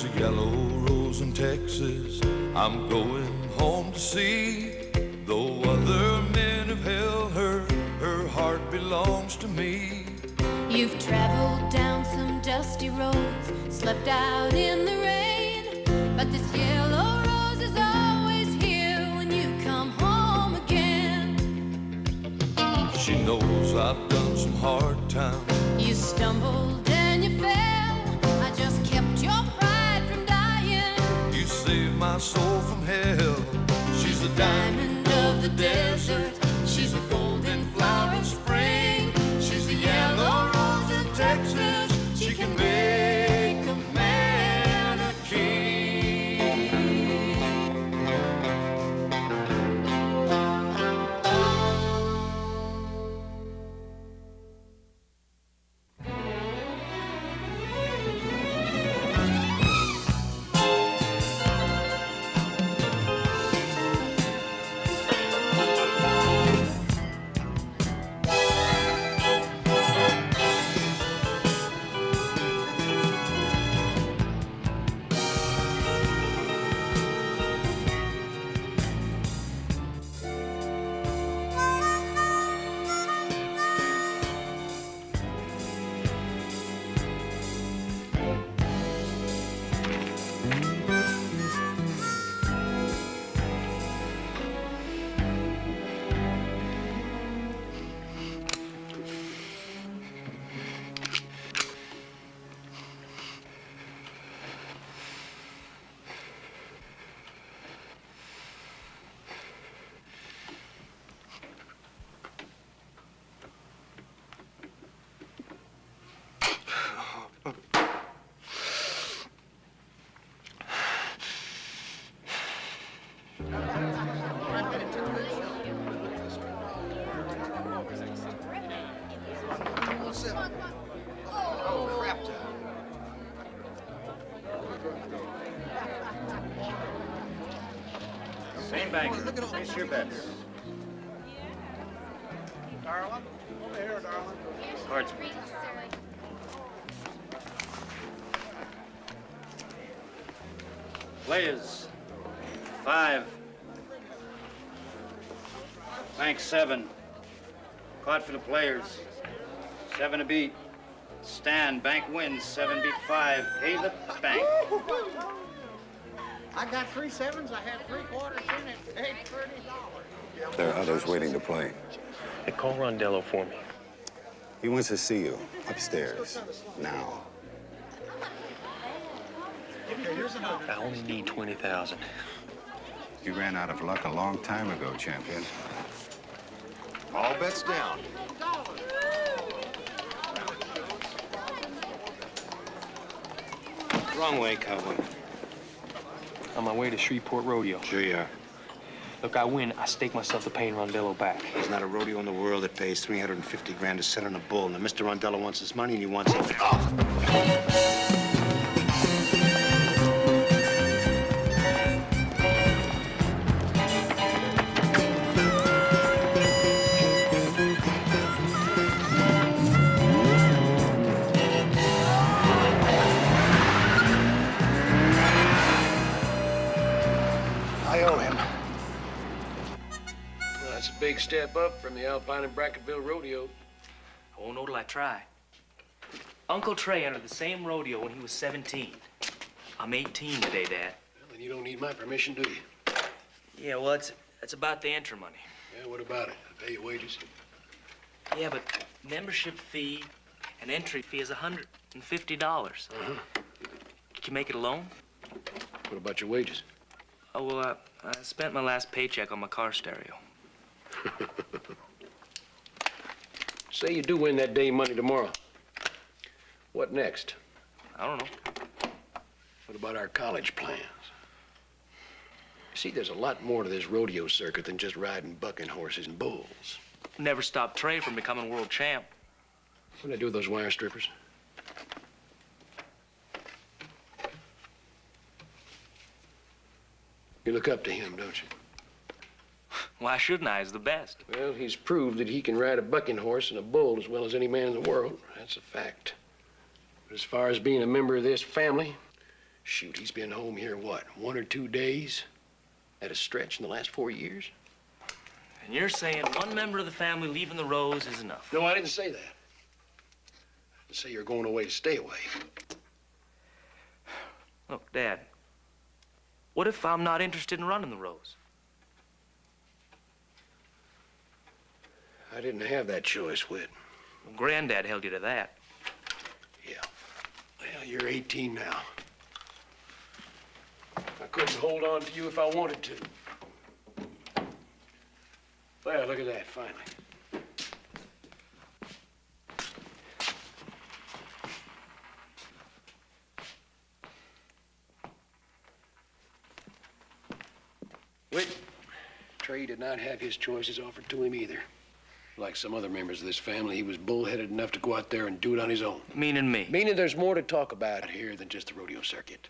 There's a yellow rose in Texas I'm going home to see. Though other men have held her, her heart belongs to me. You've traveled down some dusty roads, slept out in the rain, but this yellow rose is always here when you come home again. She knows I've done some hard times. You stumbled and you fell, I just kept your pride from dying. You saved my soul from hell. She's the diamond of the desert. She's a golden flower of spring. She's the yellow rose of Texas. She can make a man a king. Same banker. Place your bets. Darling, over here, darling. Cards. Players. 5. Bank 7. Card for the players. 7 to beat. Stand. Bank wins. 7 beat 5. Pay the bank. I got 3 sevens. I had 3 quarters in it. Paid $30. There are others waiting to play. Hey, call Rondello for me. He wants to see you upstairs now. I only need 20,000. You ran out of luck a long time ago, champion. All bets down. Wrong way, cowboy. On my way to Shreveport Rodeo. Sure you are. Look, I win, I stake myself to paying Rondello back. There's not a rodeo in the world that pays 350 grand to sit on a bull. Now, Mr. Rondello wants his money, and he wants it. I owe him. Well, that's a big step up from the Alpine and Bracketville Rodeo. I won't know till I try. Uncle Trey entered the same rodeo when he was 17. I'm 18 today, Dad. Well, then you don't need my permission, do you? Yeah, well, it's about the entry money. Yeah, what about it? I pay your wages. Yeah, but membership fee and entry fee is $150. Uh-huh. Can you make it alone? What about your wages? Oh, well, I spent my last paycheck on my car stereo. Say you do win that day money tomorrow. What next? I don't know. What about our college plans? See, there's a lot more to this rodeo circuit than just riding bucking horses and bulls. Never stopped Trey from becoming world champ. What did I do with those wire strippers? You look up to him, don't you? Why shouldn't I? He's the best. Well, he's proved that he can ride a bucking horse and a bull as well as any man in the world. That's a fact. But as far as being a member of this family, Shoot, he's been home here, what, 1 or 2 days at a stretch in the last 4 years? And you're saying one member of the family leaving the Rose is enough? No, I didn't say that. I say you're going away to stay away. Look, Dad, what if I'm not interested in running the Rose? I didn't have that choice, Whit. Well, Granddad held you to that. Yeah. Well, you're 18 now. I couldn't hold on to you if I wanted to. Well, look at that, finally. Whit, Trey did not have his choices offered to him either. Like some other members of this family, he was bullheaded enough to go out there and do it on his own. Meaning me? Meaning there's more to talk about here than just the rodeo circuit.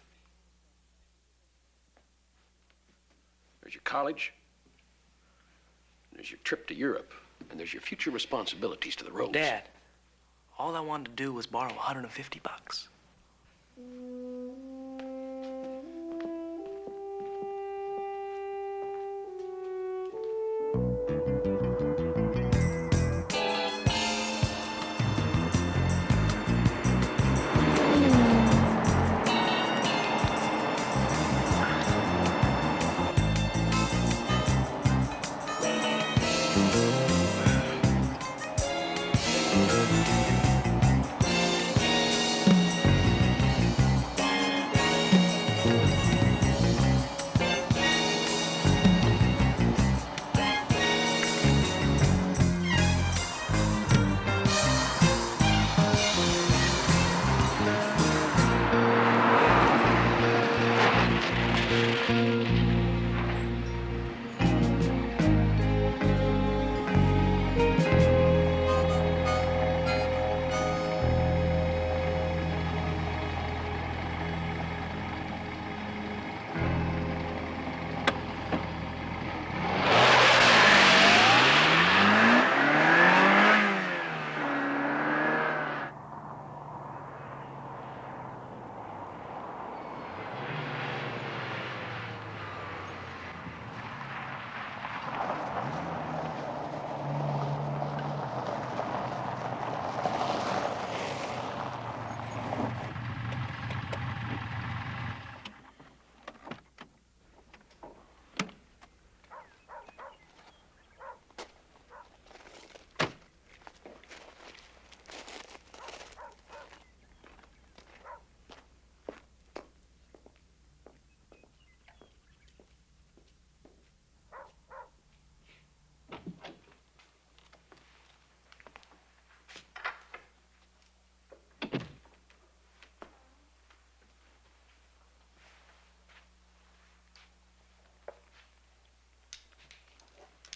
There's your college, there's your trip to Europe, and there's your future responsibilities to the Rose. Dad, all I wanted to do was borrow $150.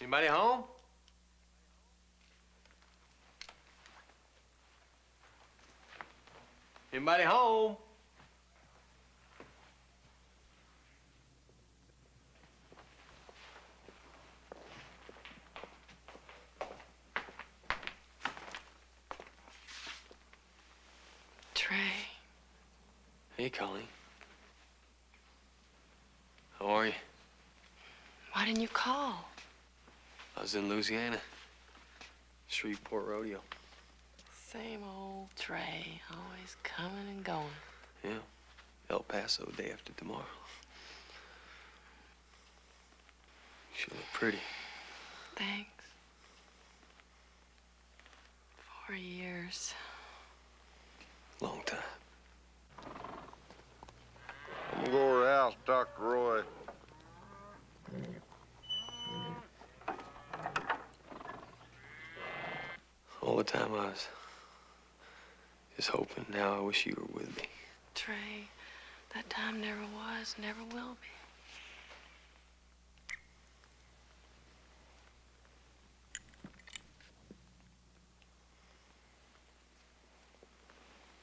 Anybody home? Anybody home? Trey, Hey, Colleen. How are you? why didn't you call? I was in Louisiana. Shreveport Rodeo. Same old Trey, always coming and going. Yeah. El Paso day after tomorrow. You look pretty. Thanks. 4 years. Long time. I'm gonna go to the house, Dr. Roy. All the time I was just hoping. Now I wish you were with me. Trey, that time never was, never will be.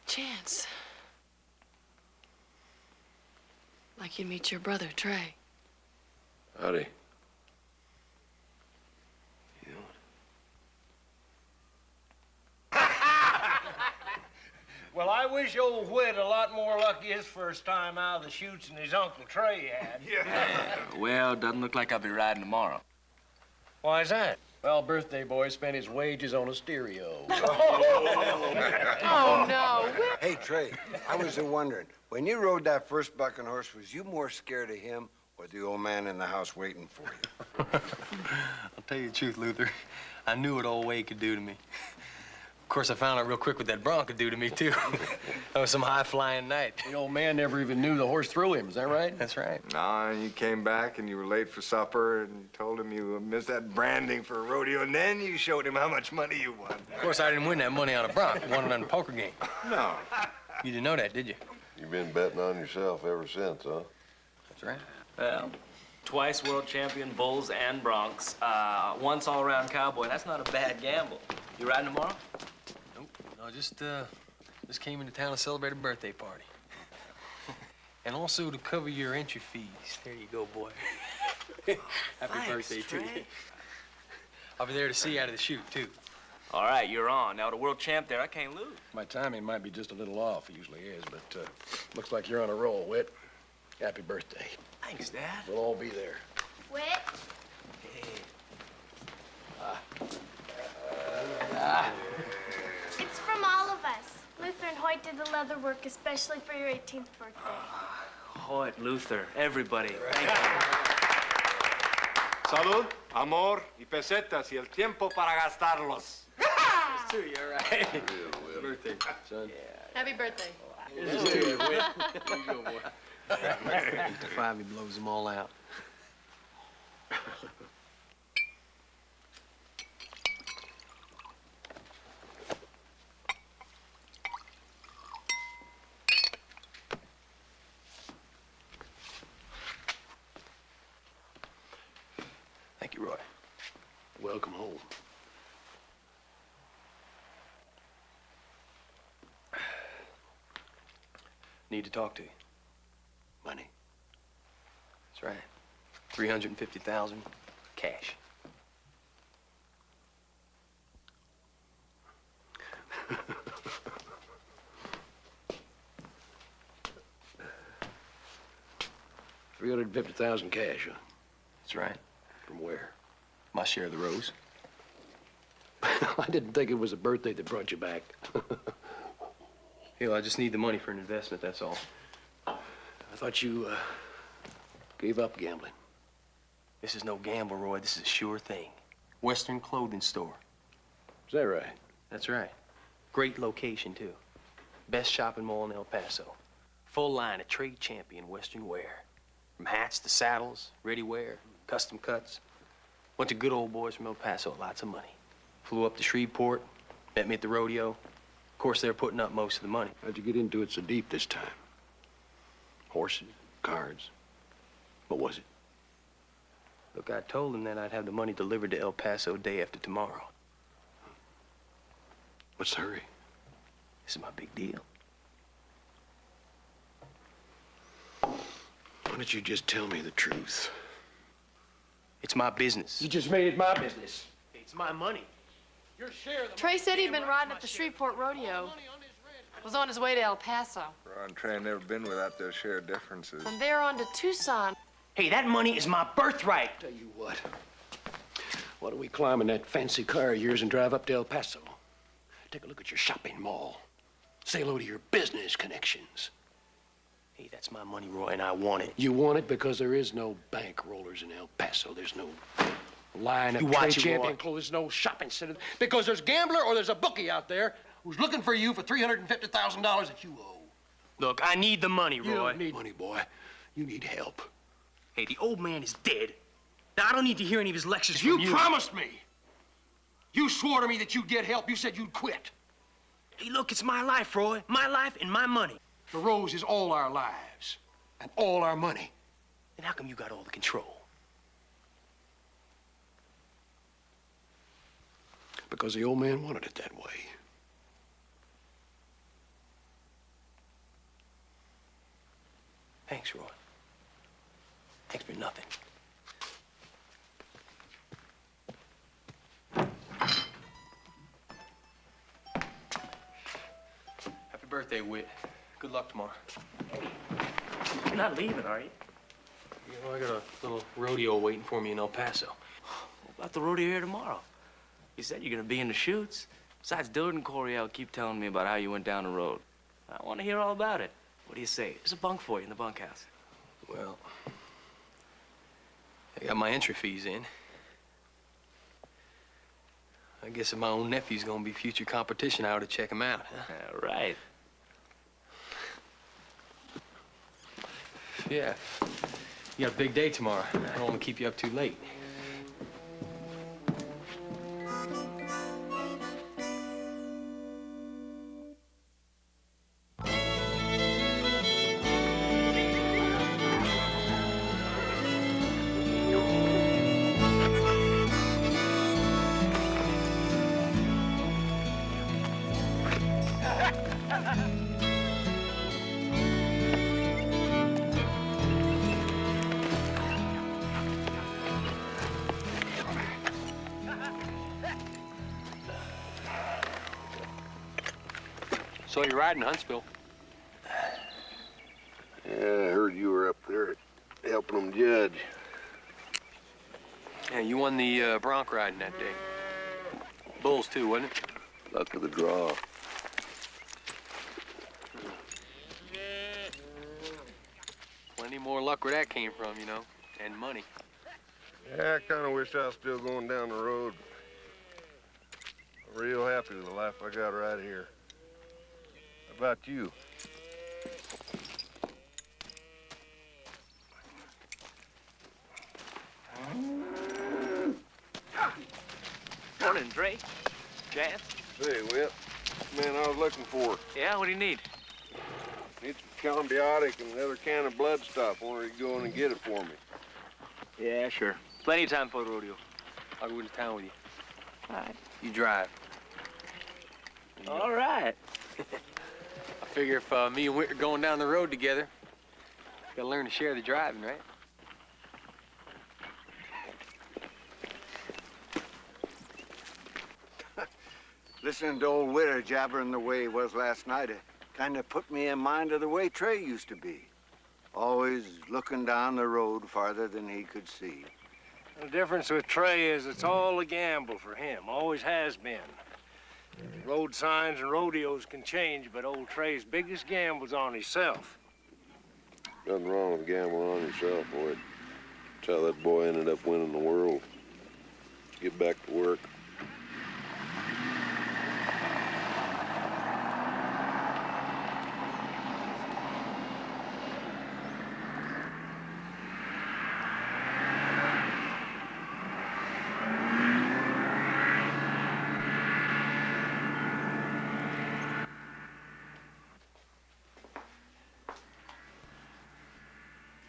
Chance. Like you'd meet your brother, Trey. Howdy. You know, Well, I wish old Whit a lot more luck his first time out of the chutes than his Uncle Trey had. Well, doesn't look like I'll be riding tomorrow. Why is that? Well, birthday boy spent his wages on a stereo. Oh, no. Hey, Trey, I was wondering, when you rode that first bucking horse, was you more scared of him or the old man in the house waiting for you? I'll tell you the truth, Luther. I knew what old Wade could do to me. Of course, I found out real quick what that bronc could do to me, too. That was some high-flying night. The old man never even knew the horse threw him. Is that right? That's right. Nah, and you came back and you were late for supper and you told him you missed that branding for a rodeo, and then you showed him how much money you won. Of course, I didn't win that money on a bronc. I won it on a poker game. No. You didn't know that, did you? You've been betting on yourself ever since, huh? That's right. Well, twice world champion bulls and broncs. Once all-around cowboy. That's not a bad gamble. You riding tomorrow? Nope. No, just came into town to celebrate a birthday party. And also to cover your entry fees. There you go, boy. Happy birthday to you. I'll be there to see you out of the chute, too. All right, you're on. Now, the world champ there, I can't lose. My timing might be just a little off. It usually is, but looks like you're on a roll, Whit. Happy birthday. Thanks, Dad. We'll all be there. Whit? It's from all of us. Luther and Hoyt did the leather work especially for your 18th birthday. Hoyt, Luther, everybody. Thank you. Salud, amor y pesetas y el tiempo para gastarlos. To you, all right. Happy birthday, son. Happy birthday. Here's to you, Whit. Here you go, boy. After 5, he blows them all out. Thank you, Roy. Welcome home. Need to talk to you. Money. That's right. 350,000 cash. $350,000 cash, huh? That's right. From where? My share of the rose. I didn't think it was a birthday that brought you back. Hell, I just need the money for an investment, that's all. I thought you gave up gambling. This is no gamble, Roy. This is a sure thing. Western clothing store. Is that right? That's right. Great location, too. Best shopping mall in El Paso. Full line of trade champion Western wear. From hats to saddles, ready wear, custom cuts. Went to good old boys from El Paso, lots of money. Flew up to Shreveport, met me at the rodeo. Of course, they're putting up most of the money. How'd you get into it so deep this time? Horses, cards. What was it? Look, I told them that I'd have the money delivered to El Paso day after tomorrow. What's the hurry? This is my big deal. Why don't you just tell me the truth? It's my business. You just made it my business. It's my money. Your share of the Trey said he'd been riding at the Shreveport Rodeo. Was on his way to El Paso. Ron Trey never been without their share of differences. From there on to Tucson. Hey, that money is my birthright. Tell you what. Why don't we climb in that fancy car of yours and drive up to El Paso? Take a look at your shopping mall. Say hello to your business connections. Hey, that's my money, Roy, and I want it. You want it because there is no bank rollers in El Paso. There's no line of You trade watch it, champion Roy. clothes. There's no shopping center. Because there's a gambler or there's a bookie out there who's looking for you for $350,000 that you owe. Look, I need the money, Roy. You don't need money, boy. You need help. Hey, the old man is dead. Now, I don't need to hear any of his lectures You from you. promised me. You swore to me that you'd get help. You said you'd quit. Hey, look, it's my life, Roy. My life and my money. The Rose is all our lives and all our money. Then how come you got all the control? Because the old man wanted it that way. Thanks, Roy. Thanks for nothing. Happy birthday, Whit. Good luck tomorrow. You're not leaving, are you? You know, I got a little rodeo waiting for me in El Paso. What about the rodeo here tomorrow? You said you're gonna be in the chutes. Besides, Dillard and Coryell keep telling me about how you went down the road. I want to hear all about it. What do you say? There's a bunk for you in the bunkhouse. Well, I got my entry fees in. I guess if my own nephew's gonna be future competition, I ought to check him out, huh? All right. Yeah. You got a big day tomorrow. I don't want to keep you up too late. So you're riding Huntsville? Yeah, I heard you were up there helping them judge. Yeah, you won the bronc riding that day. Bulls, too, wasn't it? Luck of the draw. Plenty more luck where that came from, you know, and money. Yeah, I kind of wish I was still going down the road. I'm real happy with the life I got right here. How about you? Morning, Dre. Jan? Say, Whit, man I was looking for. Yeah, what do you need? Need some Combiotic and another can of blood stuff. I wanted to go in and get it for me. Yeah, sure. Plenty of time for the rodeo. I'll go into town with you. All right. You drive. All right. I figure if me and Whit are going down the road together, gotta learn to share the driving, right? Listening to old Witter jabbering the way he was last night, it kind of put me in mind of the way Trey used to be. Always looking down the road farther than he could see. The difference with Trey is it's all a gamble for him. Always has been. Road signs and rodeos can change, but old Trey's biggest gamble's on himself. Nothing wrong with gambling on yourself, boy. That's how that boy ended up winning the world. Get back to work.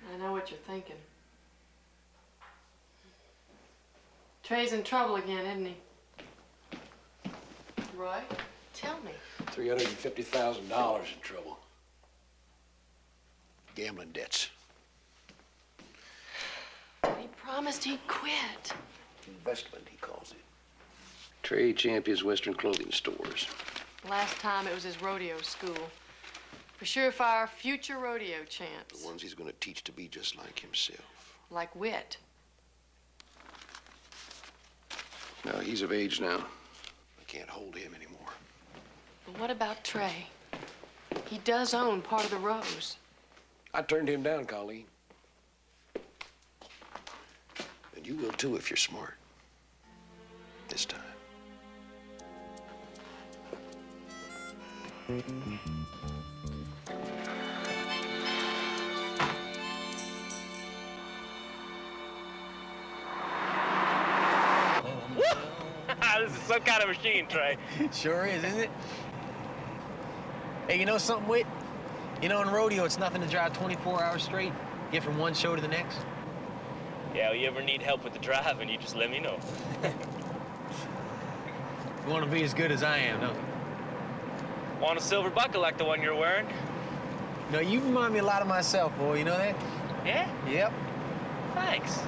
I know what you're thinking. Trey's in trouble again, isn't he? Roy, tell me. $350,000 in trouble. Gambling debts. He promised he'd quit. Investment, he calls it. Trey champions Western clothing stores. Last time it was his rodeo school. For sure for our future rodeo champs. The ones he's gonna teach to be just like himself. Like Whit. No, he's of age now. I can't hold him anymore. But what about Trey? He does own part of the Rose. I turned him down, Colleen. And you will too if you're smart. This time. This is some kind of machine, Trey. Sure is, isn't it? Hey, you know something, Whit? You know, in rodeo, it's nothing to drive 24 hours straight, get from one show to the next. Yeah, well, you ever need help with the driving, you just let me know. You want to be as good as I am, don't you? Want a silver buckle like the one you're wearing? No, you remind me a lot of myself, boy. You know that? Yeah? Yep. Thanks.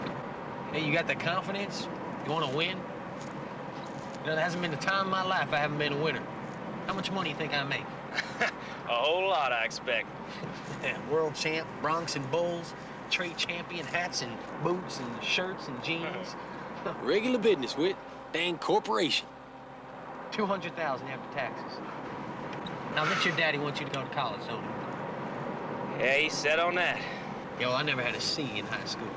Hey, you got the confidence? You want to win? You know, there hasn't been a time in my life I haven't been a winner. How much money you think I make? A whole lot, I expect. World champ, Bronx and Bulls, trade champion, hats and boots and shirts and jeans. Regular business, Whit. Dang corporation. 200,000 after taxes. Now, let your daddy want you to go to college, don't he? Yeah, he's set on that. Yo, I never had a C in high school.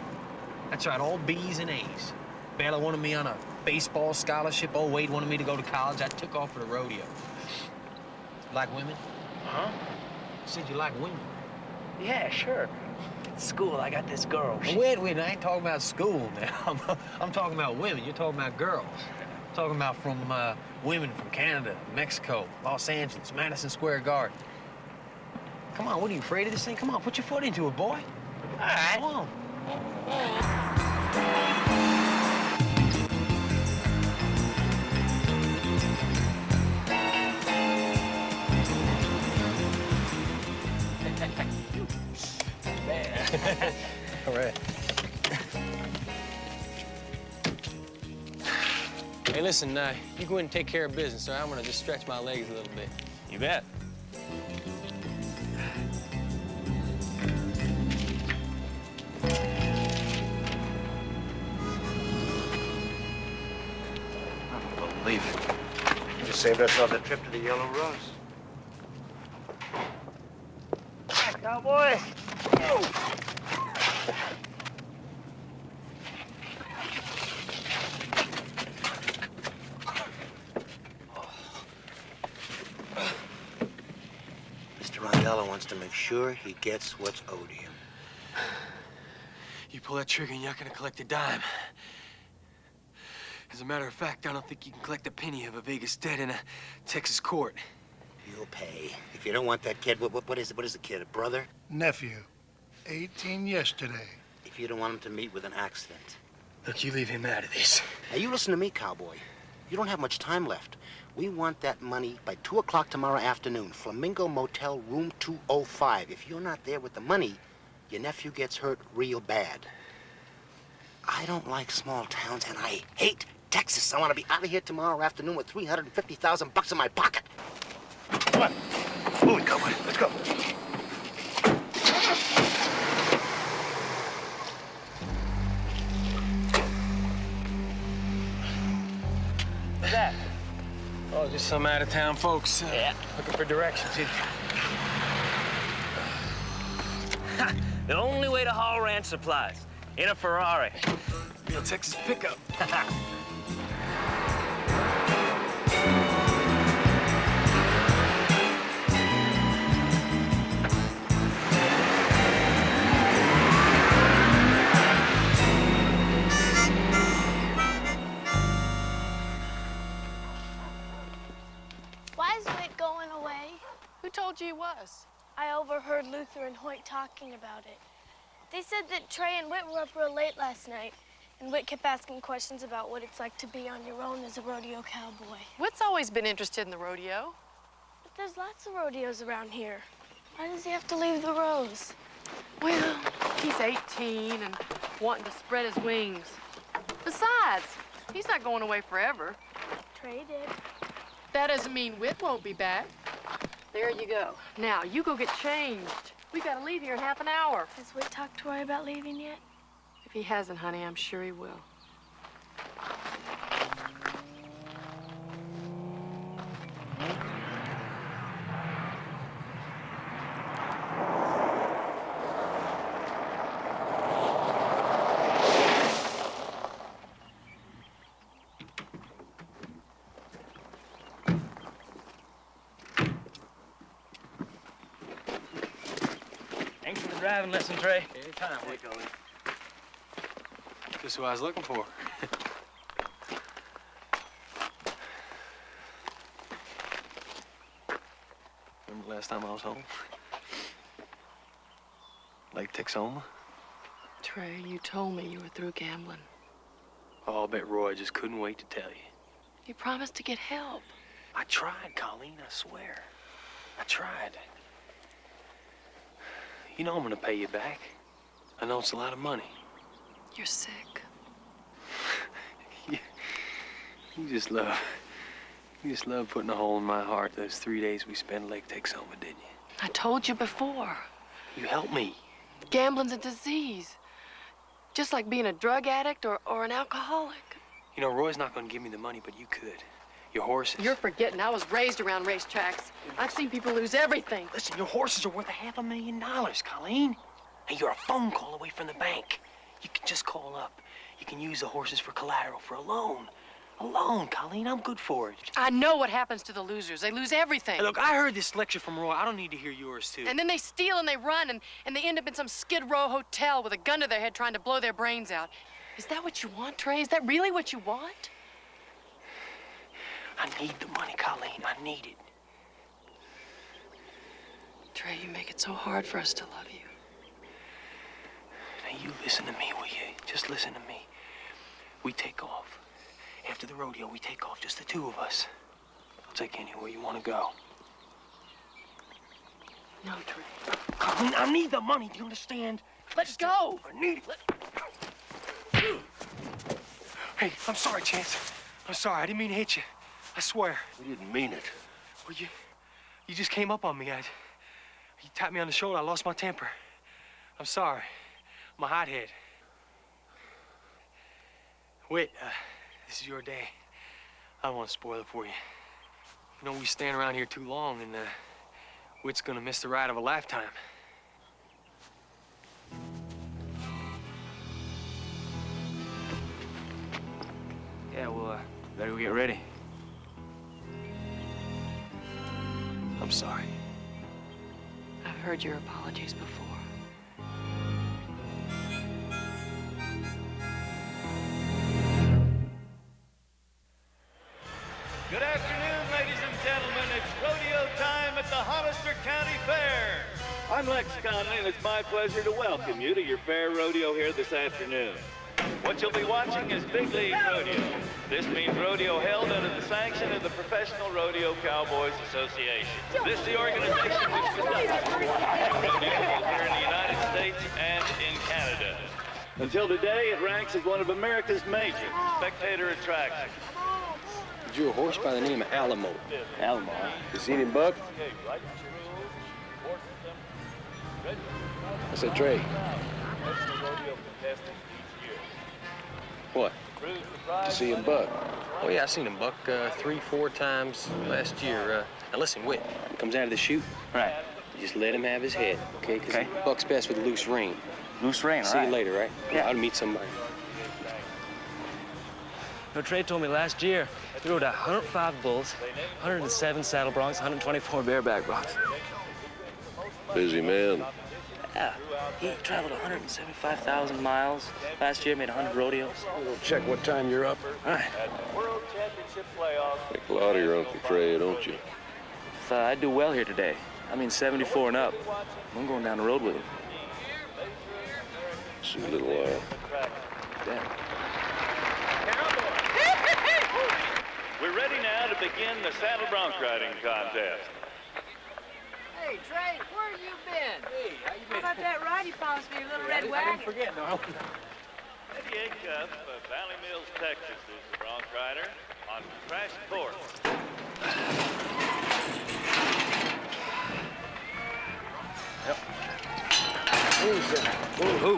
That's right, all B's and A's. Baylor wanted me on a baseball scholarship. Old Wade wanted me to go to college. I took off for the rodeo. Like women? Huh? Said you like women. Yeah, sure. At school, I got this girl. Wait, I ain't talking about school now. I'm talking about women. You're talking about girls. I'm talking about from women from Canada, Mexico, Los Angeles, Madison Square Garden. Come on, what are you afraid of this thing? Come on, put your foot into it, boy. All right. Come on. All right. Hey, listen, you go in and take care of business, all right? I'm gonna just stretch my legs a little bit. You bet. I don't believe it. We just saved ourselves a trip to the Yellow Rose. Hi, cowboy. Mr. Rondello wants to make sure he gets what's owed to him. You pull that trigger and you're not gonna collect a dime. As a matter of fact, I don't think you can collect a penny of a Vegas debt in a Texas court. You'll pay. If you don't want that kid, what is it? What is the kid, a brother? Nephew. 18 yesterday. If you don't want him to meet with an accident. Look, you leave him out of this. Now, you listen to me, cowboy. You don't have much time left. We want that money by 2 o'clock tomorrow afternoon. Flamingo Motel, room 205. If you're not there with the money, your nephew gets hurt real bad. I don't like small towns, and I hate Texas. I want to be out of here tomorrow afternoon with $350,000 in my pocket. Come on. Move it, cowboy. Let's go. What's that? Oh, just some out-of-town folks looking for directions. The only way to haul ranch supplies. In a Ferrari. Real Texas pickup. Why is Whit going away? Who told you he was? I overheard Luther and Hoyt talking about it. They said that Trey and Whit were up real late last night, and Whit kept asking questions about what it's like to be on your own as a rodeo cowboy. Whit's always been interested in the rodeo. But there's lots of rodeos around here. Why does he have to leave the Rose? Well, he's 18 and wanting to spread his wings. Besides, he's not going away forever. Trey did. That doesn't mean Whit won't be back. There you go. Now, you go get changed. We gotta leave here in half an hour. Has Whit talked to Roy about leaving yet? If he hasn't, honey, I'm sure he will. Thanks for the driving lesson, Trey. Anytime, Just who I was looking for. Remember last time I was home? Lake Texoma? Trey, you told me you were through gambling. Oh, I bet Roy just couldn't wait to tell you. You promised to get help. I tried, Colleen, I swear. I tried. You know I'm gonna pay you back. I know it's a lot of money. You're sick. You just love You just love putting a hole in my heart those 3 days we spent Lake Texoma, didn't you? I told you before. You helped me. Gambling's a disease. Just like being a drug addict or an alcoholic. You know, Roy's not gonna give me the money, but you could. Your horses. You're forgetting I was raised around racetracks. I've seen people lose everything. Listen, your horses are worth $500,000, Colleen. And you're a phone call away from the bank. You can just call up. You can use the horses for collateral for a loan. A loan, Colleen. I'm good for it. I know what happens to the losers. They lose everything. Hey, look, I heard this lecture from Roy. I don't need to hear yours, too. And then they steal and they run and they end up in some Skid Row hotel with a gun to their head trying to blow their brains out. Is that what you want, Trey? Is that really what you want? I need the money, Colleen. I need it. Trey, you make it so hard for us to love you. Now, you listen to me, will you? Just listen to me. We take off. After the rodeo, we take off, just the two of us. I'll take you anywhere you want to go. No, Trey. Colleen, I need the money. Do you understand? Let's go. I need it. Hey, I'm sorry, Chance. I'm sorry. I didn't mean to hit you. I swear. You didn't mean it. Well, you just came up on me. You tapped me on the shoulder. I lost my temper. I'm sorry. I'm a hothead. Whit, this is your day. I don't want to spoil it for you. You know, we stand around here too long, and Whit's gonna miss the ride of a lifetime. Yeah, well, better go get ready. I'm sorry. I've heard your apologies before. Good afternoon, ladies and gentlemen. It's rodeo time at the Hollister County Fair. I'm Lex Conley, and it's my pleasure to welcome you to your fair rodeo here this afternoon. What you'll be watching is Big League Rodeo. This means rodeo held under the sanction of the Professional Rodeo Cowboys Association. This is the organization which conducts rodeo here in the United States and in Canada. Until today, it ranks as one of America's major spectator attractions. Drew a horse by the name of Alamo. Alamo. You seen him buck? I said, Trey. What? You see him buck? Oh, yeah, I seen him buck 3-4 times last year. Now, listen, Whit, comes out of the chute. Right. You just let him have his head, okay? Because Okay. buck's best with loose rein. Loose rein, all See right. you later, right? Yeah. I'll meet somebody. No, Trey told me last year he rode 105 bulls, 107 saddle broncs, 124 bareback broncs. Busy man. Yeah, he traveled 175,000 miles last year, made 100 rodeos. We'll check what time you're up. All right. World Championship playoffs. Think a lot of your Uncle Trey, don't you? If I do well here today, I mean 74 and up, I'm going down the road with him. See a little while. Yeah. We're ready now to begin the saddle bronc riding contest. Hey, Trey, where you been? Hey, how you been? How about that ride you promised me, your little red wagon? I didn't forget, no. Eddie A. Cup of Valley Mills, Texas is the bronc rider on Crash Course. Yep. Who's that? Who?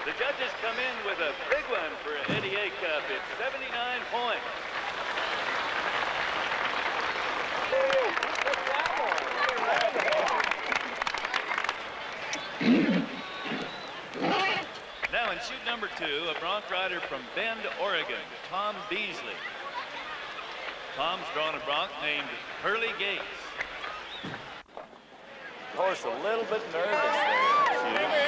The judges come in with a big one for Eddie A. Cup. It's 79 points. Now in chute number 2, a bronc rider from Bend, Oregon, Tom Beasley. Tom's drawn a bronc named Hurley Gates. Horse a little bit nervous there.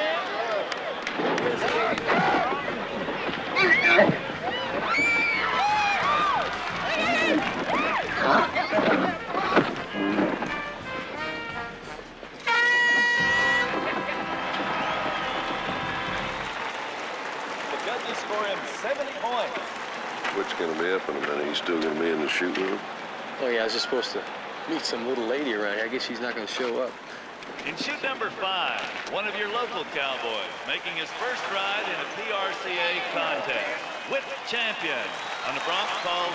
The judges score him 70 points. What's gonna be up in a minute? You still gonna be in the chute with him? Oh, yeah, I was just supposed to meet some little lady around here. I guess she's not going to show up. In chute number 5, one of your local cowboys making his first ride in a PRCA contest. Whip champion on the bronc called...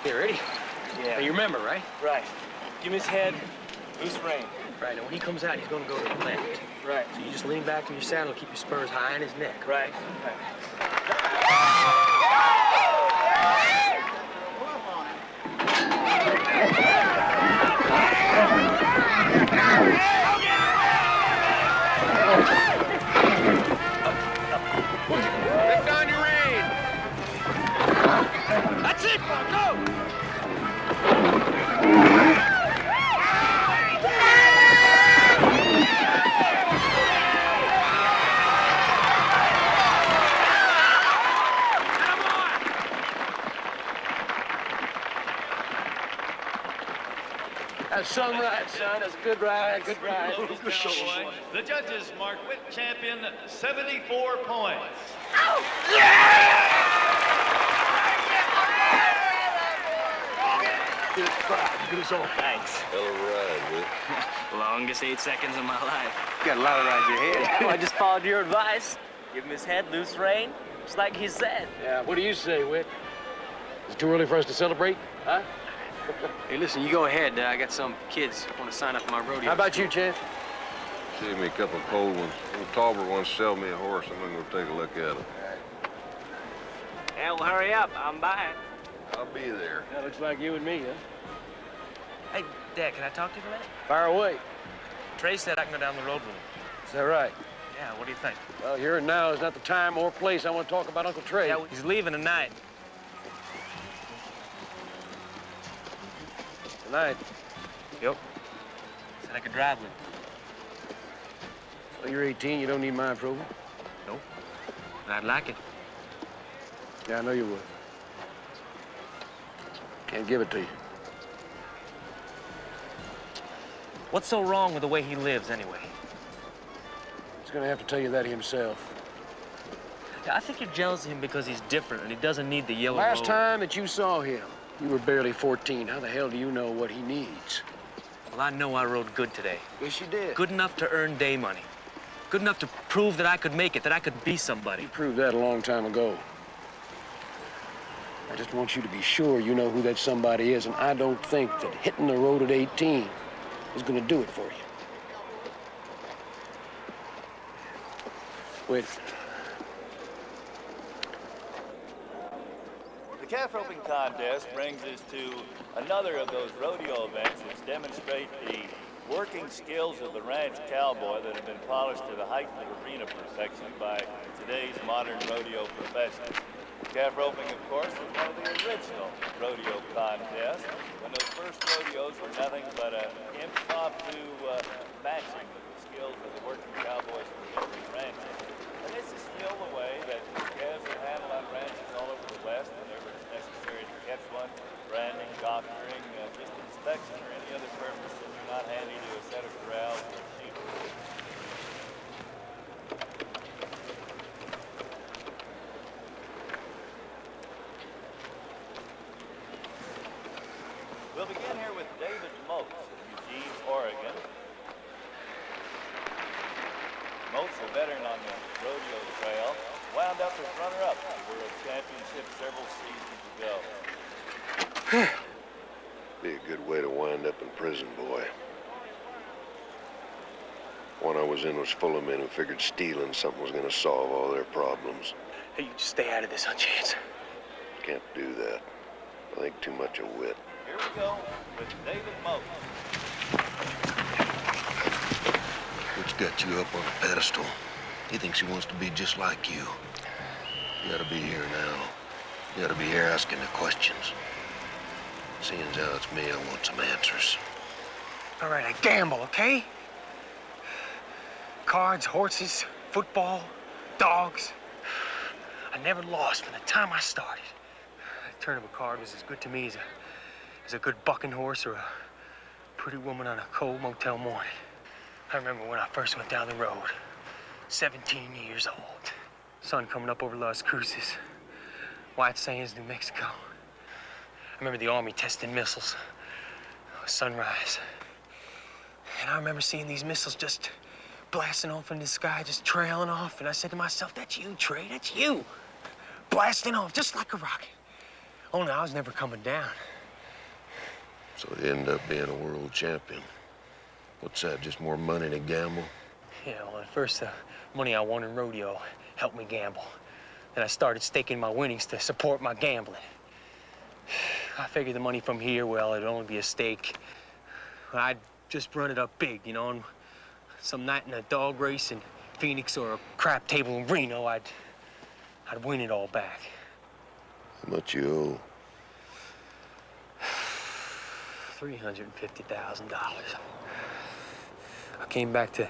Here, ready? Yeah. Now, you remember, right? Right. Give him his head, loose rein. Right, now when he comes out, he's gonna go to the left. Right. So you just lean back in your saddle and keep your spurs high in his neck. Right. Let down your rein. That's it, go! That's some ride, son. That's a good ride, good ride. Local cowboy. The judges mark Whip champion 74 points. Good ride, good as all. Thanks. Hell of a ride, Whip. Longest 8 seconds of my life. You got a lot of rides ahead. Well, I just followed your advice. Give him his head, loose rein, just like he said. Yeah, what do you say, Whit? Is it too early for us to celebrate? Huh? Hey, listen, you go ahead. I got some kids want to sign up for my rodeo. How about you, Chad? Save me a couple of cold ones. Old Talbot wants to sell me a horse. I'm gonna go take a look at him. Yeah, well, hurry up. I'm buying. I'll be there. That looks like you and me, huh? Hey, Dad, can I talk to you for a minute? Fire away. Trey said I can go down the road with him. Is that right? Yeah, what do you think? Well, here and now is not the time or place I want to talk about Uncle Trey. Yeah, he's leaving tonight. Tonight? Yep. Said I could drive with him. Well, you're 18. You don't need my approval. Nope. But I'd like it. Yeah, I know you would. Can't give it to you. What's so wrong with the way he lives, anyway? He's gonna have to tell you that himself. Yeah, I think you're jealous of him because he's different and he doesn't need the yellow Last robe. time that you saw him, you were barely 14. How the hell do you know what he needs? Well, I know I rode good today. Yes, you did. Good enough to earn day money. Good enough to prove that I could make it, that I could be somebody. You proved that a long time ago. I just want you to be sure you know who that somebody is, and I don't think that hitting the road at 18 is gonna do it for you. Wait. The calf roping contest brings us to another of those rodeo events which demonstrate the working skills of the ranch cowboy that have been polished to the height of arena perfection by today's modern rodeo professionals. Calf roping, of course, is one of the original rodeo contests, when those first rodeos were nothing but an impromptu matching of the skills of the working cowboys from different ranches. And this is still the way that calves are handled on ranches all over the West whenever it's necessary to catch one, branding, doctoring, just inspection or any other purpose that are not handy to a set of corrals or sheep. We'll begin here with David Moats of Eugene, Oregon. Moats, a veteran on the rodeo trail, wound up as runner-up at the World Championship several seasons ago. Be a good way to wind up in prison, boy. One I was in was full of men who figured stealing something was gonna solve all their problems. Hey, you just stay out of this, huh, Chance? Can't do that. I think too much of Whit. Here we go with David Moats. Whit's got you up on a pedestal. He thinks he wants to be just like you. You gotta be here now. You gotta be here asking the questions. Seeing as how it's me, I want some answers. All right, I gamble, okay? Cards, horses, football, dogs. I never lost from the time I started. A turn of a card was as good to me as a good bucking horse or a pretty woman on a cold motel morning. I remember when I first went down the road, 17 years old. Sun coming up over Las Cruces, White Sands, New Mexico. I remember the Army testing missiles. It was sunrise. And I remember seeing these missiles just blasting off in the sky, just trailing off. And I said to myself, that's you, Trey, that's you. Blasting off just like a rocket. Only I was never coming down. So you end up being a world champion. What's that, just more money to gamble? Yeah, well, at first, the money I won in rodeo helped me gamble. Then I started staking my winnings to support my gambling. I figured the money from here, well, it'd only be a stake. I'd just run it up big, you know, and some night in a dog race in Phoenix or a crap table in Reno, I'd win it all back. How much you owe? $350,000. I came back to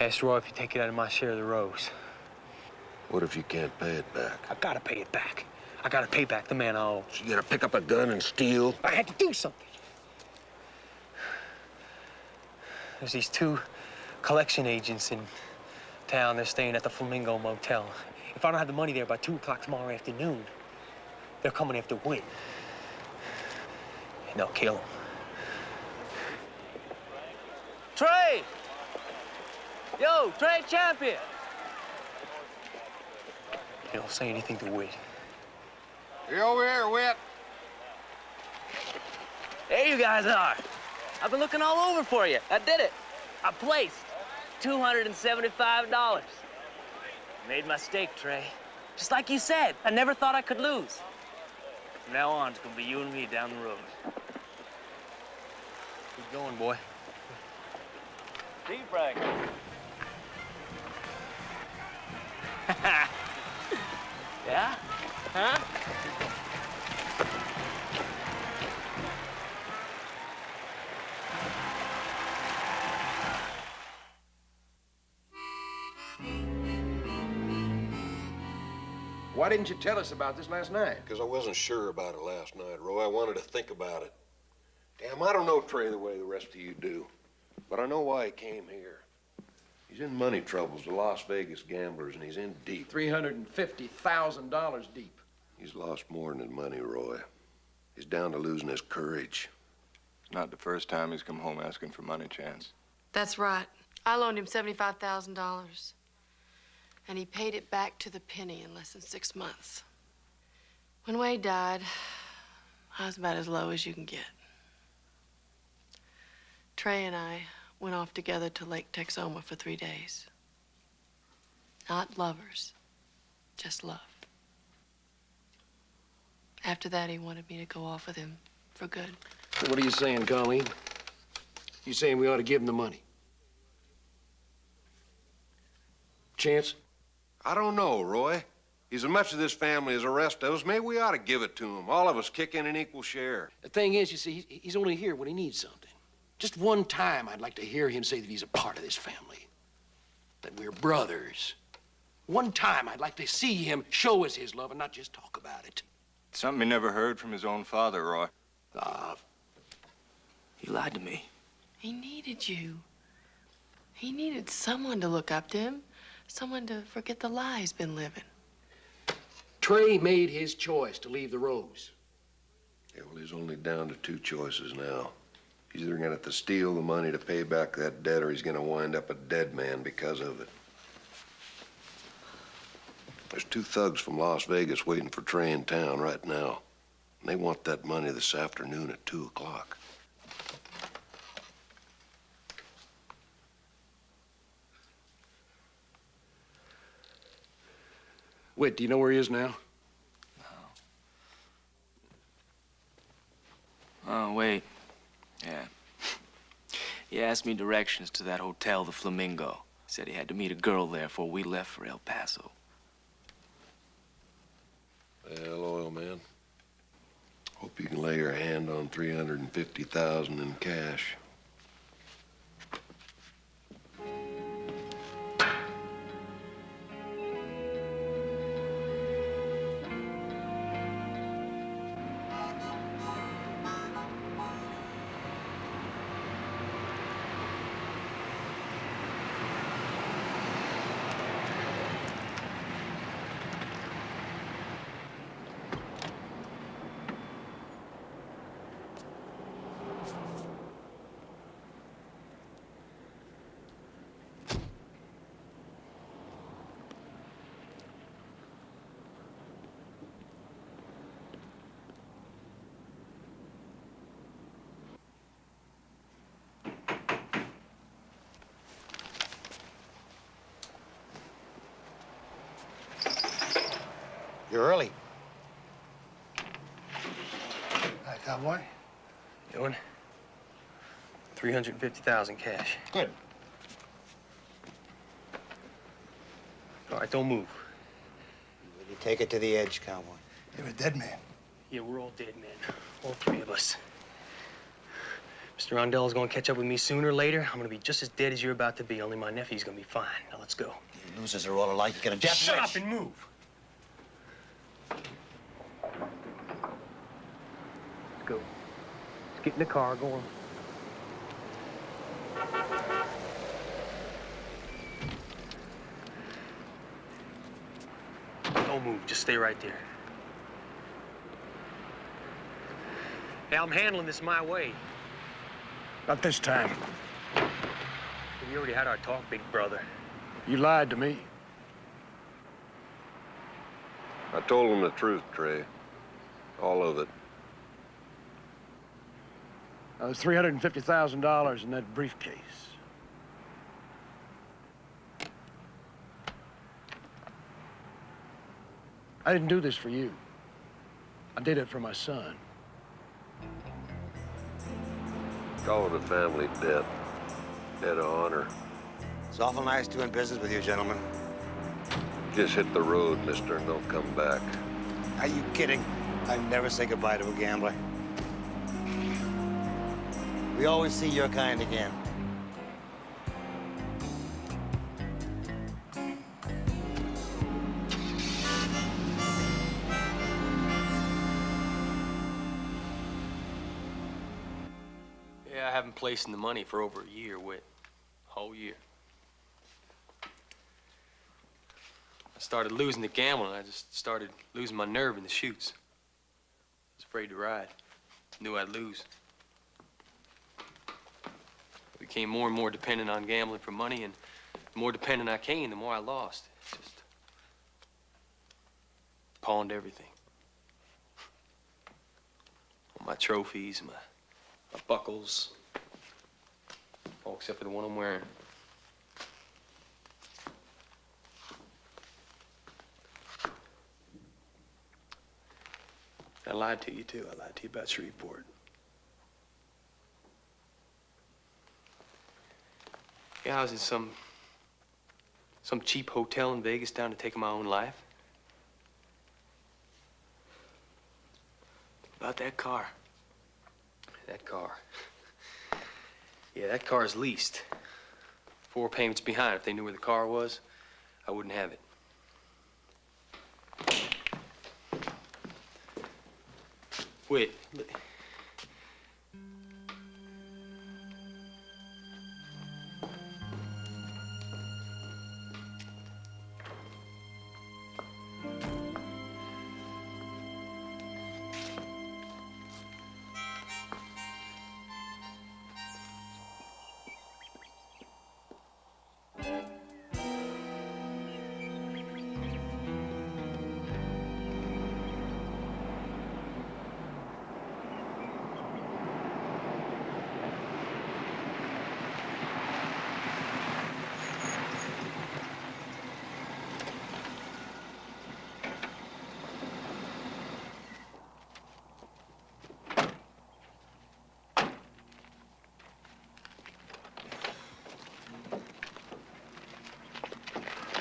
ask Roy if he'd take it out of my share of the rose. What if you can't pay it back? I gotta pay it back. I gotta pay back the man I owe. So you gotta pick up a gun and steal? I had to do something. There's these two collection agents in town. They're staying at the Flamingo Motel. If I don't have the money there by 2 o'clock tomorrow afternoon, they're coming after Whit. And they'll kill him. Trey! Yo, Trey champion! You don't say anything to Whit. You over here, Whit. There you guys are. I've been looking all over for you. I did it. I placed $275. Made my stake, Trey. Just like you said, I never thought I could lose. From now on, it's gonna be you and me down the road. Keep going, boy. Steve Frank. Yeah? Huh? Why didn't you tell us about this last night? Because I wasn't sure about it last night, Roy. I wanted to think about it. Damn, I don't know Trey the way the rest of you do. But I know why he came here. He's in money troubles, the Las Vegas gamblers, and he's in deep. $350,000 deep. He's lost more than his money, Roy. He's down to losing his courage. It's not the first time he's come home asking for money, Chance. That's right. I loaned him $75,000. And he paid it back to the penny in less than 6 months. When Wade died, I was about as low as you can get. Trey and I went off together to Lake Texoma for 3 days. Not lovers, just love. After that, he wanted me to go off with him for good. So what are you saying, Colleen? You saying we ought to give him the money? Chance? I don't know, Roy. He's as much of this family as the rest of us. Maybe we ought to give it to him. All of us kick in an equal share. The thing is, you see, he's only here when he needs something. Just one time, I'd like to hear him say that he's a part of this family, that we're brothers. One time, I'd like to see him show us his love and not just talk about it. Something he never heard from his own father, Roy. He lied to me. He needed you. He needed someone to look up to him, someone to forget the lie he's been living. Trey made his choice to leave the Rose. Yeah, well, he's only down to two choices now. He's either gonna have to steal the money to pay back that debt, or he's gonna wind up a dead man because of it. There's two thugs from Las Vegas waiting for Trey in town right now. And they want that money this afternoon at 2 o'clock. Whit, do you know where he is now? Oh, wait. Yeah. He asked me directions to that hotel, the Flamingo. Said he had to meet a girl there before we left for El Paso. Well, oil man. Hope you can lay your hand on $350,000 in cash. You're early. Hi, cowboy. Doing? 350,000 cash. Good. All right, don't move. You take it to the edge, cowboy. You're a dead man. Yeah, we're all dead men. All three of us. Mr. Rondell's gonna catch up with me sooner or later. I'm gonna be just as dead as you're about to be, only my nephew's gonna be fine. Now, let's go. You losers are all alike. You get a death Shut wish. up and move. Let's go. Let's get in the car, go on. Don't move, just stay right there. Hey, I'm handling this my way. Not this time. We already had our talk, big brother. You lied to me. I told him the truth, Trey. All of it. There's $350,000 in that briefcase. I didn't do this for you. I did it for my son. Call it a family debt. Debt of honor. It's awful nice doing business with you, gentlemen. Just hit the road, mister, and don't come back. Are you kidding? I never say goodbye to a gambler. We always see your kind again. Yeah, I haven't placed in the money for over a year, Whit. Whole year. I started losing the gambling. I just started losing my nerve in the chutes. I was afraid to ride. Knew I'd lose. I became more and more dependent on gambling for money, and the more dependent I came, the more I lost. Just pawned everything. All my trophies, my buckles, all except for the one I'm wearing. I lied to you, too. I lied to you about Shreveport. Yeah, I was in some cheap hotel in Vegas down to taking my own life. About that car. That car. Yeah, that car's leased. 4 payments behind. If they knew where the car was, I wouldn't have it. Wait.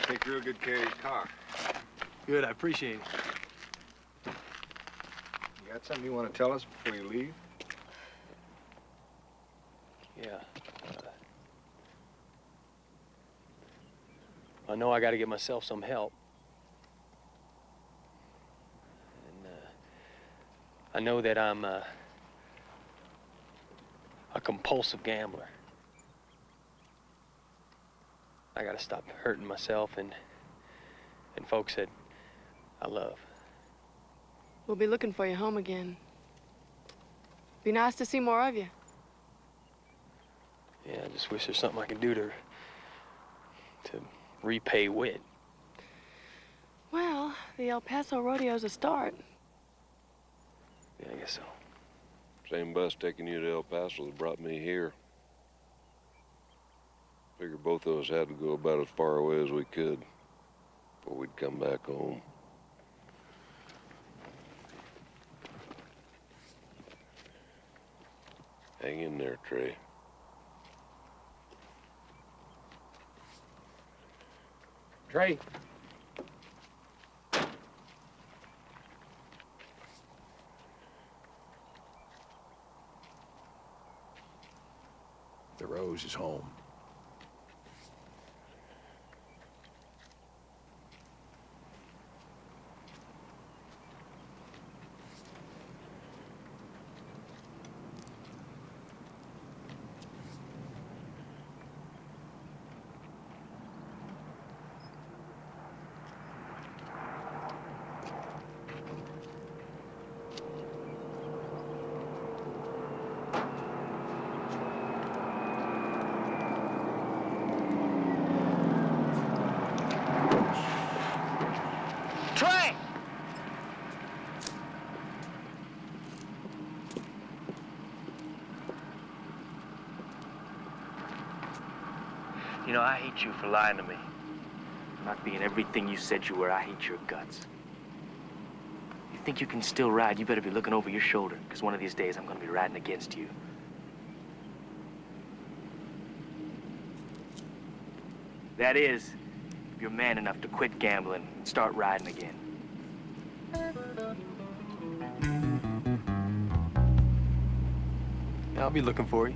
Take real good care of your car. Good, I appreciate it. You got something you want to tell us before you leave? Yeah. I know I got to get myself some help. And I know that I'm a compulsive gambler. I got to stop hurting myself and folks that I love. We'll be looking for you home again. Be nice to see more of you. Yeah, I just wish there's something I can do to repay Whit. Well, the El Paso Rodeo's a start. Yeah, I guess so. Same bus taking you to El Paso that brought me here. Figured both of us had to go about as far away as we could before we'd come back home. Hang in there, Trey. Trey. The Rose is home. Trey! You know, I hate you for lying to me. Not being everything you said you were. I hate your guts. You think you can still ride, you better be looking over your shoulder, because one of these days I'm gonna be riding against you. That is, if you're man enough to quit gambling and start riding again. I'll be looking for you.